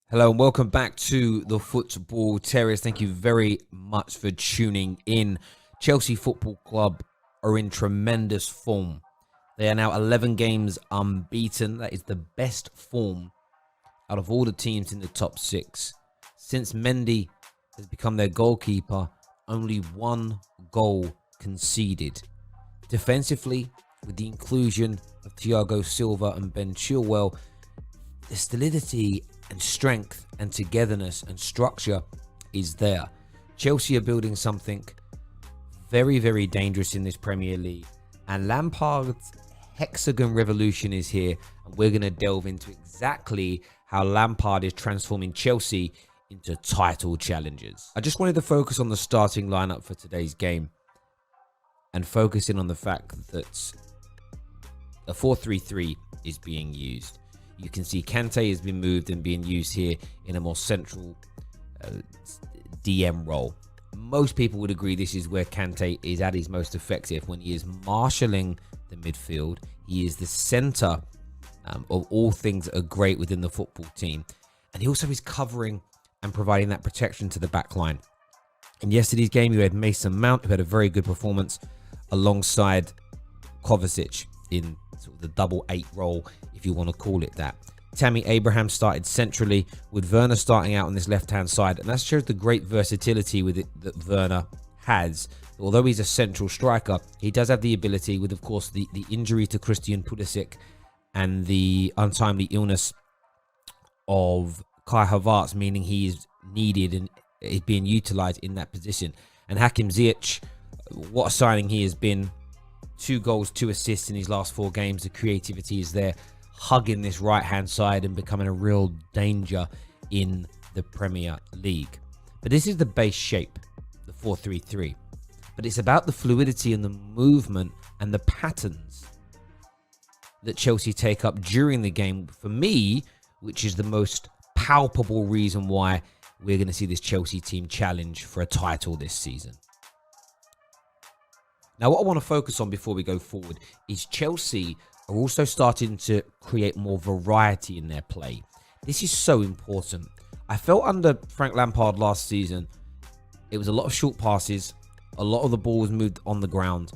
Hello and welcome back to the Football Terrace. Thank you very much for tuning in. Chelsea Football Club are in tremendous form. They are now 11 games unbeaten. That is the best form out of all the teams in the top six. Since Mendy has become their goalkeeper, only one goal conceded. Defensively, with the inclusion of Thiago Silva and Ben Chilwell, the solidity and strength and togetherness and structure is there. Chelsea are building something very, very dangerous in this Premier League. And Lampard's Hexagon revolution is here. And we're going to delve into exactly how Lampard is transforming Chelsea into title challengers. I just wanted to focus on the starting lineup for today's game and focusing on the fact that a 4-3-3 is being used. You can see Kante has been moved and being used here in a more central DM role. Most people would agree this is where Kante is at his most effective, when he is marshalling the midfield. He is the centre of all things that are great within the football team. And he also is covering and providing that protection to the back line. In yesterday's game, you had Mason Mount, who had a very good performance alongside Kovacic in sort of the double 8 role, if you want to call it that. Tammy Abraham started centrally, with Werner starting out on this left-hand side, and that shows the great versatility with it that Werner has. Although he's a central striker, he does have the ability, with of course the injury to Christian Pulisic and the untimely illness of Kai Havertz, meaning he is needed and is being utilised in that position. And Hakim Ziyech, what a signing he has been. 2 goals, 2 assists in his last 4 games. The creativity is there, hugging this right-hand side and becoming a real danger in the Premier League. But this is the base shape, the 4-3-3. But it's about the fluidity and the movement and the patterns that Chelsea take up during the game, for me, which is the most palpable reason why we're going to see this Chelsea team challenge for a title this season. Now, what I want to focus on before we go forward is Chelsea are also starting to create more variety in their play. This is so important. I felt under Frank Lampard last season, it was a lot of short passes, a lot of the ball was moved on the ground,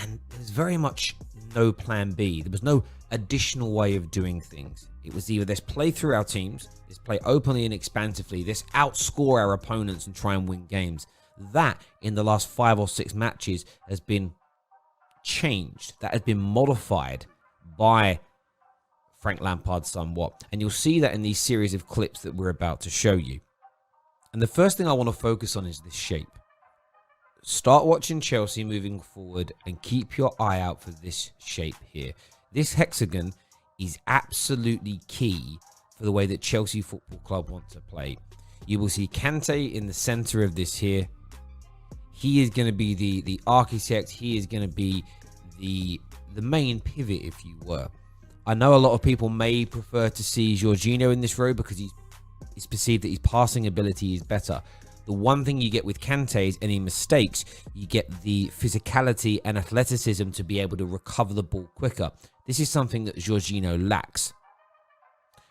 and there's very much no plan B. There was no additional way of doing things. It was either let's play through our teams, let's play openly and expansively, let's outscore our opponents and try and win games. That, in the last 5 or 6 matches, has been changed. That has been modified by Frank Lampard somewhat. And you'll see that in these series of clips that we're about to show you. And the first thing I want to focus on is this shape. Start watching Chelsea moving forward and keep your eye out for this shape here. This hexagon is absolutely key for the way that Chelsea Football Club want to play. You will see Kante in the centre of this here. He is going to be the architect. He is going to be the main pivot, if you were. I know a lot of people may prefer to see Jorginho in this row because he's perceived that his passing ability is better. The one thing you get with Kante is any mistakes, you get the physicality and athleticism to be able to recover the ball quicker. This is something that Jorginho lacks.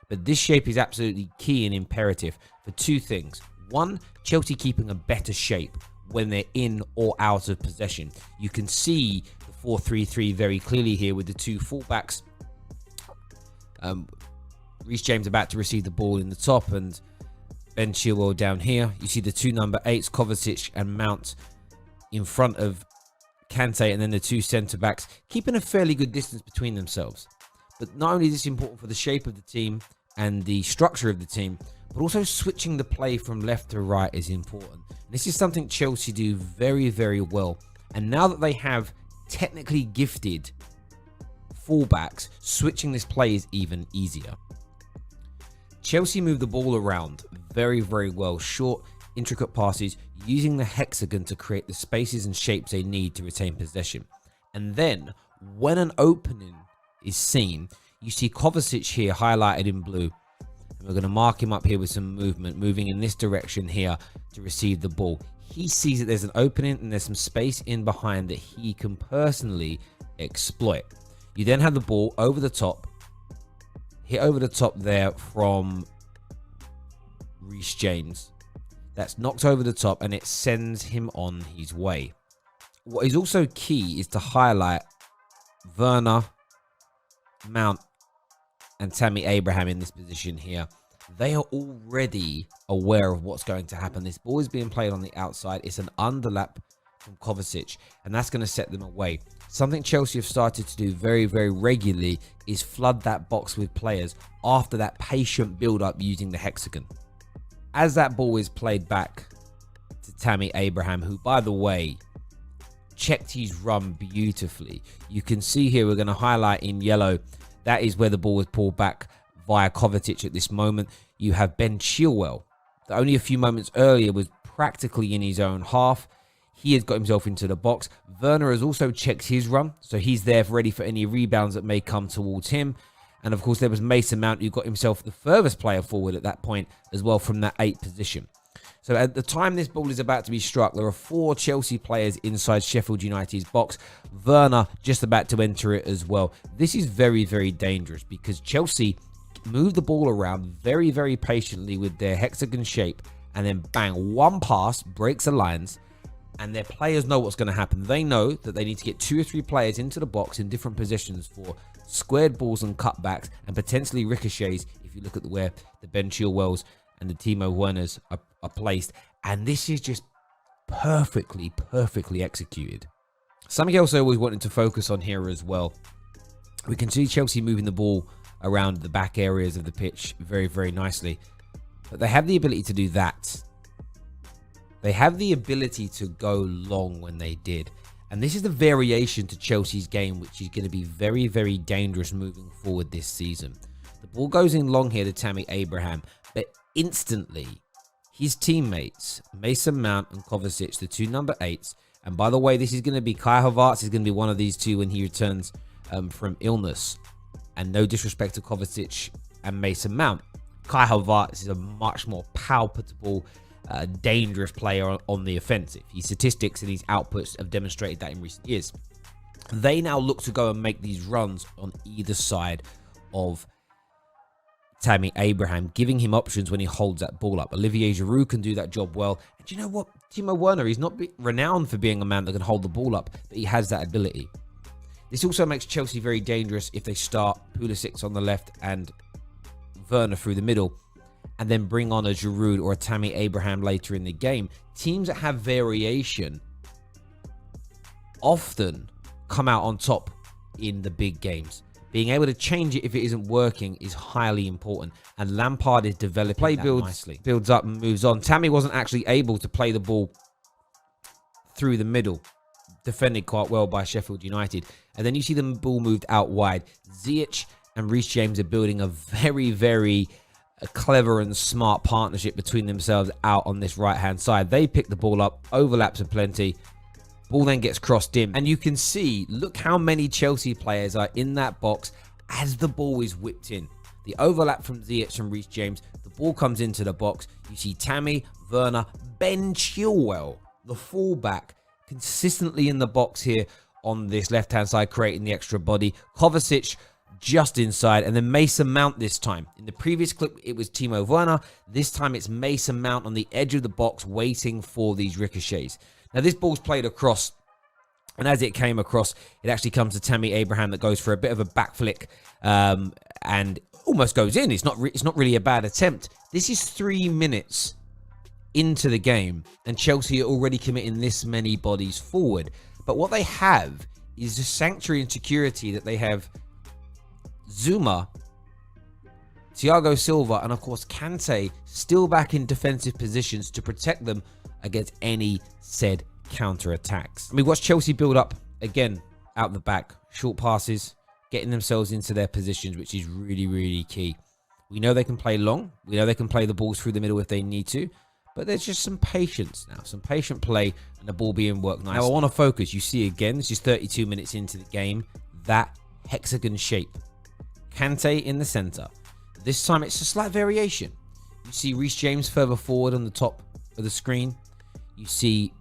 But this shape is absolutely key and imperative for 2 things. 1, Chelsea keeping a better shape when they're in or out of possession. You can see the 4-3-3 very clearly here with the 2 fullbacks. Reece James about to receive the ball in the top and Ben Chilwell down here. You see the 2 number 8s, Kovacic and Mount, in front of Kante, and then the 2 centre-backs, keeping a fairly good distance between themselves. But not only is this important for the shape of the team and the structure of the team, but also switching the play from left to right is important. This is something Chelsea do very, very well. And now that they have technically gifted fullbacks, switching this play is even easier. Chelsea move the ball around very, very well. Short, intricate passes, using the hexagon to create the spaces and shapes they need to retain possession. And then, when an opening is seen, you see Kovacic here highlighted in blue. And we're going to mark him up here with some movement, moving in this direction here to receive the ball. He sees that there's an opening and there's some space in behind that he can personally exploit. You then have the ball over the top, hit over the top there from Reece James. That's knocked over the top and it sends him on his way. What is also key is to highlight Werner, Mount, and Tammy Abraham in this position here. They are already aware of what's going to happen. This ball is being played on the outside. It's an underlap from Kovacic, and that's going to set them away. Something Chelsea have started to do very, very regularly is flood that box with players after that patient build-up using the hexagon. As that ball is played back to Tammy Abraham, who, by the way, checked his run beautifully. You can see here, we're going to highlight in yellow, that is where the ball was pulled back via Kovacic at this moment. You have Ben Chilwell, that only a few moments earlier was practically in his own half. He has got himself into the box. Werner has also checked his run, so he's there ready for any rebounds that may come towards him. And of course, there was Mason Mount, who got himself the furthest player forward at that point as well from that 8 position. So at the time this ball is about to be struck, there are 4 Chelsea players inside Sheffield United's box. Werner just about to enter it as well. This is very, very dangerous because Chelsea move the ball around very, very patiently with their hexagon shape, and then bang, one pass breaks the lines, and their players know what's going to happen. They know that they need to get 2 or 3 players into the box in different positions for squared balls and cutbacks and potentially ricochets, if you look at where the Ben Chilwells and the Timo Werners are placed. And this is just perfectly executed. Something else I always wanted to focus on here as well. We can see Chelsea moving the ball around the back areas of the pitch very, very nicely. But they have the ability to do that. They have the ability to go long when they did. And this is the variation to Chelsea's game, which is going to be very, very dangerous moving forward this season. The ball goes in long here to Tammy Abraham, but instantly his teammates, Mason Mount and Kovacic, the 2 number 8s, and by the way, this is going to be Kai Havertz is going to be one of these 2 when he returns from illness. And no disrespect to Kovacic and Mason Mount, Kai Havertz is a much more palpable, dangerous player on the offensive. His statistics and his outputs have demonstrated that in recent years. They now look to go and make these runs on either side of Tammy Abraham, giving him options when he holds that ball up. Olivier Giroud can do that job well. And you know what? Timo Werner, he's not renowned for being a man that can hold the ball up, but he has that ability. This also makes Chelsea very dangerous if they start Pulisic on the left and Werner through the middle, and then bring on a Giroud or a Tammy Abraham later in the game. Teams that have variation often come out on top in the big games. Being able to change it if it isn't working is highly important, and Lampard is developing play nicely. Builds up and moves on. Tammy wasn't actually able to play the ball through the middle, defended quite well by Sheffield United. And then you see the ball moved out wide. Ziyech and Reece James are building a very, very clever and smart partnership between themselves out on this right-hand side. They pick the ball up, overlaps aplenty. Ball then gets crossed in. And you can see, look how many Chelsea players are in that box as the ball is whipped in. The overlap from Ziyech and Reece James. The ball comes into the box. You see Tammy, Werner, Ben Chilwell, the fullback, consistently in the box here on this left-hand side, creating the extra body. Kovacic just inside, and then Mason Mount this time. In the previous clip, it was Timo Werner. This time, it's Mason Mount on the edge of the box, waiting for these ricochets. Now, this ball's played across, and as it came across, it actually comes to Tammy Abraham that goes for a bit of a back flick, and almost goes in. It's not really a bad attempt. This is 3 minutes into the game, and Chelsea are already committing this many bodies forward. But what they have is the sanctuary and security that they have Zuma, Thiago Silva, and of course Kante still back in defensive positions to protect them against any said counter-attacks. I mean, watch Chelsea build up again out the back. Short passes, getting themselves into their positions, which is really, really key. We know they can play long. We know they can play the balls through the middle if they need to. But there's just some patience now, some patient play, and the ball being worked nicely. Now, I want to focus. You see again, this is 32 minutes into the game, that hexagon shape. Kante in the center. This time, it's a slight variation. You see Reece James further forward on the top of the screen. You see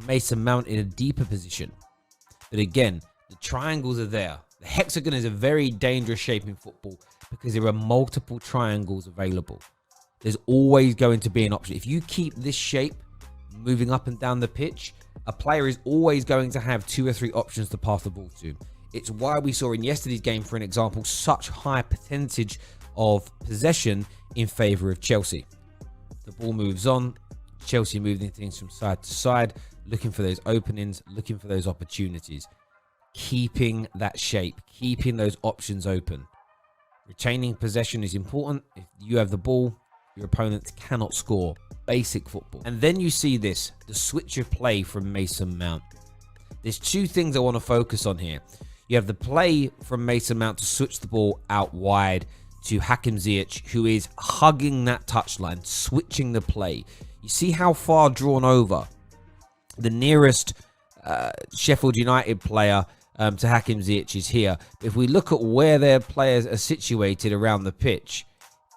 Mason Mount in a deeper position. But again, the triangles are there. The hexagon is a very dangerous shape in football because there are multiple triangles available. there's always going to be an option. If you keep this shape moving up and down the pitch, a player is always going to have 2 or 3 options to pass the ball to. It's why we saw in yesterday's game, for an example, such high percentage of possession in favour of Chelsea. The ball moves on. Chelsea moving things from side to side, looking for those openings, looking for those opportunities. Keeping that shape, keeping those options open. Retaining possession is important. If you have the ball, your opponents cannot score. Basic football. And then you see this, the switch of play from Mason Mount. There's 2 things I want to focus on here. You have the play from Mason Mount to switch the ball out wide to Hakim Ziyech, who is hugging that touchline, switching the play. You see how far drawn over the nearest Sheffield United player to Hakim Ziyech is here. If we look at where their players are situated around the pitch,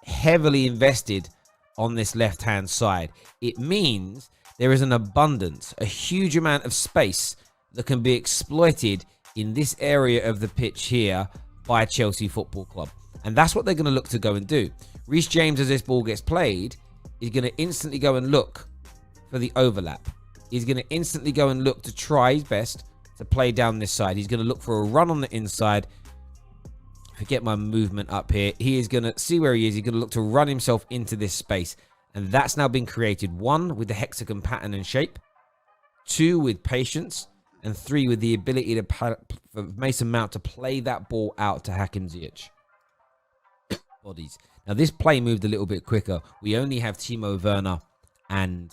heavily invested on this left-hand side, it means there is an abundance, a huge amount of space that can be exploited in this area of the pitch here by Chelsea Football Club. And that's what they're going to look to go and do. Reece James, as this ball gets played, is going to instantly go and look for the overlap. He's going to instantly go and look to try his best to play down this side. He's going to look for a run on the inside. Forget my movement up here. He is going to see where he is. He's going to look to run himself into this space. And that's now been created. 1, with the hexagon pattern and shape. 2, with patience. And 3, with the ability for Mason Mount to play that ball out to Hakim Ziyech. Bodies. Now, this play moved a little bit quicker. We only have Timo Werner and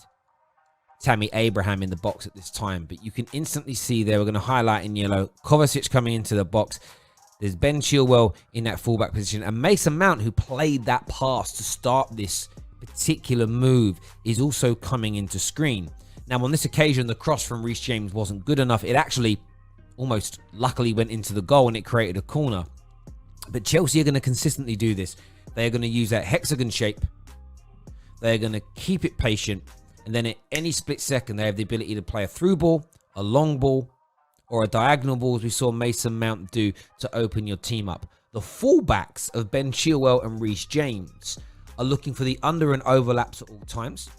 Tammy Abraham in the box at this time. But you can instantly see there, we're going to highlight in yellow, Kovacic coming into the box. There's Ben Chilwell in that fullback position. And Mason Mount, who played that pass to start this particular move, is also coming into screen. Now, on this occasion, the cross from Reece James wasn't good enough. It actually almost luckily went into the goal and it created a corner. But Chelsea are going to consistently do this. They are going to use that hexagon shape. They're going to keep it patient. And then at any split second, they have the ability to play a through ball, a long ball, or a diagonal ball, as we saw Mason Mount do to open your team up. The fullbacks of Ben Chilwell and Reece James are looking for the under and overlaps at all times.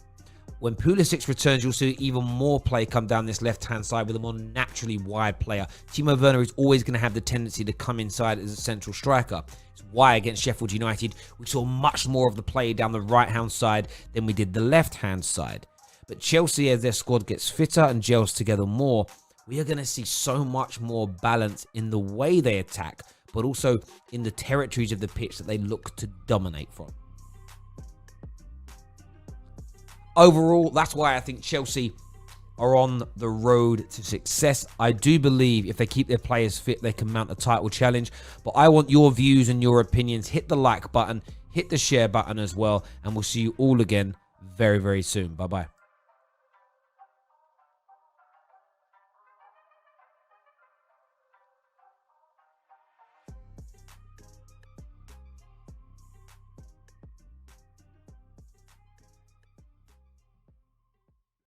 When Pulisic returns, you'll see even more play come down this left-hand side with a more naturally wide player. Timo Werner is always going to have the tendency to come inside as a central striker. It's why against Sheffield United, we saw much more of the play down the right-hand side than we did the left-hand side. But Chelsea, as their squad gets fitter and gels together more, we are going to see so much more balance in the way they attack, but also in the territories of the pitch that they look to dominate from. Overall, that's why I think Chelsea are on the road to success. I do believe if they keep their players fit, they can mount a title challenge. But I want your views and your opinions. Hit the like button, hit the share button as well. And we'll see you all again very, very soon. Bye-bye.